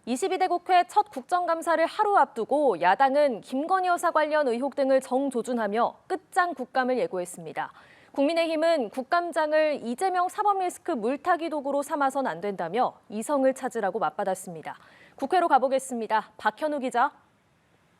22대 국회 첫 국정감사를 하루 앞두고 야당은 김건희 여사 관련 의혹 등을 정조준하며 끝장 국감을 예고했습니다. 국민의힘은 국감장을 이재명 사법리스크 물타기 도구로 삼아선 안 된다며 이성을 찾으라고 맞받았습니다. 국회로 가보겠습니다. 박현우 기자.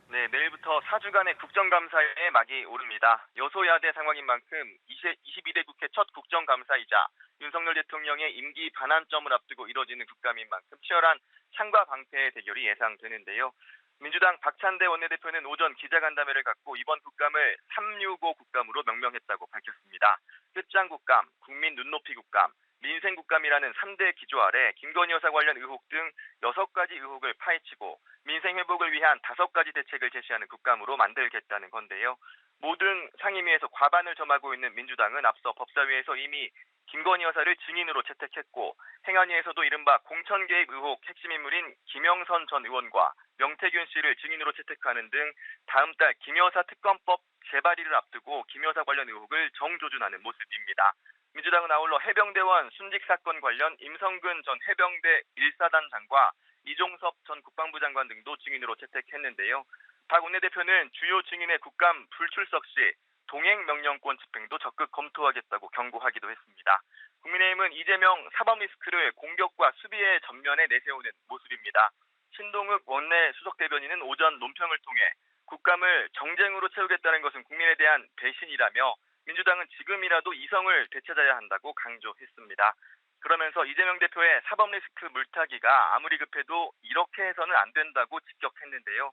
네, 내일부터 4주간의 국정감사에 막이 오릅니다. 여소야대 상황인 만큼 22대 국회 첫 국정감사이자 윤석열 대통령의 임기 반환점을 앞두고 이뤄지는 국감인 만큼 치열한 창과 방패의 대결이 예상되는데요. 민주당 박찬대 원내대표는 오전 기자간담회를 갖고 이번 국감을 365 국감으로 명명했다고 밝혔습니다. 끝장 국감, 국민 눈높이 국감, 민생 국감이라는 3대 기조 아래 김건희 여사 관련 의혹 등 6가지 의혹을 파헤치고 민생 회복을 위한 5가지 대책을 제시하는 국감으로 만들겠다는 건데요. 모든 상임위에서 과반을 점하고 있는 민주당은 앞서 법사위에서 이미 김건희 여사를 증인으로 채택했고 행안위에서도 이른바 공천 개입 의혹 핵심 인물인 김영선 전 의원과 명태균 씨를 증인으로 채택하는 등 다음 달 김 여사 특검법 재발의를 앞두고 김 여사 관련 의혹을 정조준하는 모습입니다. 민주당은 아울러 해병대원 순직 사건 관련 임성근 전 해병대 1사단장과 이종섭 전 국방부 장관 등도 증인으로 채택했는데요. 박 원내대표는 주요 증인의 국감 불출석 시 동행 명령권 집행도 적극 검토하겠다고 경고하기도 했습니다. 국민의힘은 이재명 사법 리스크를 공격과 수비의 전면에 내세우는 모습입니다. 신동욱 원내 수석 대변인은 오전 논평을 통해 국감을 정쟁으로 채우겠다는 것은 국민에 대한 배신이라며 민주당은 지금이라도 이성을 되찾아야 한다고 강조했습니다. 그러면서 이재명 대표의 사법 리스크 물타기가 아무리 급해도 이렇게 해서는 안 된다고 직격했는데요.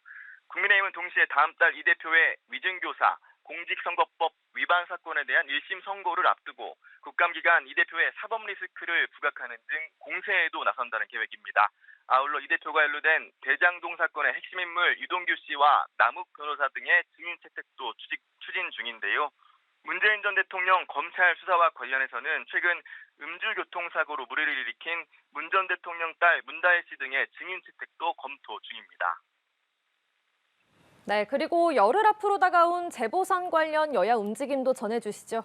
국민의힘은 동시에 다음 달 이 대표의 위증교사, 공직선거법 위반 사건에 대한 1심 선고를 앞두고 국감 기간 이 대표의 사법 리스크를 부각하는 등 공세에도 나선다는 계획입니다. 아울러 이 대표가 연루된 대장동 사건의 핵심 인물 유동규 씨와 남욱 변호사 등의 증인 채택도 추진 중인데요. 문재인 전 대통령 검찰 수사와 관련해서는 최근 음주교통사고로 물의를 일으킨 문 전 대통령 딸 문다혜 씨 등의 증인 채택도 검토 중입니다. 네, 그리고 열흘 앞으로 다가온 재보선 관련 여야 움직임도 전해주시죠.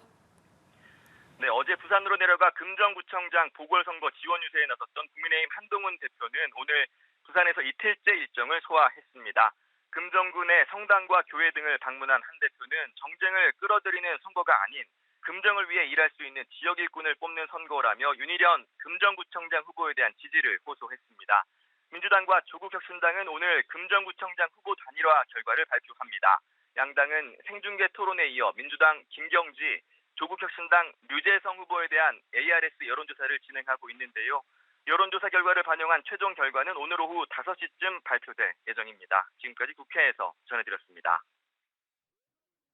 네, 어제 부산으로 내려가 금정구청장 보궐선거 지원 유세에 나섰던 국민의힘 한동훈 대표는 오늘 부산에서 이틀째 일정을 소화했습니다. 금정구 내 성당과 교회 등을 방문한 한 대표는 정쟁을 끌어들이는 선거가 아닌 금정을 위해 일할 수 있는 지역 일꾼을 뽑는 선거라며 윤희련 금정구청장 후보에 대한 지지를 호소했습니다. 민주당과 조국혁신당은 오늘 금정구청장 후보 단일화 결과를 발표합니다. 양당은 생중계 토론에 이어 민주당 김경지, 조국혁신당 류재성 후보에 대한 ARS 여론조사를 진행하고 있는데요. 여론조사 결과를 반영한 최종 결과는 오늘 오후 5시쯤 발표될 예정입니다. 지금까지 국회에서 전해드렸습니다.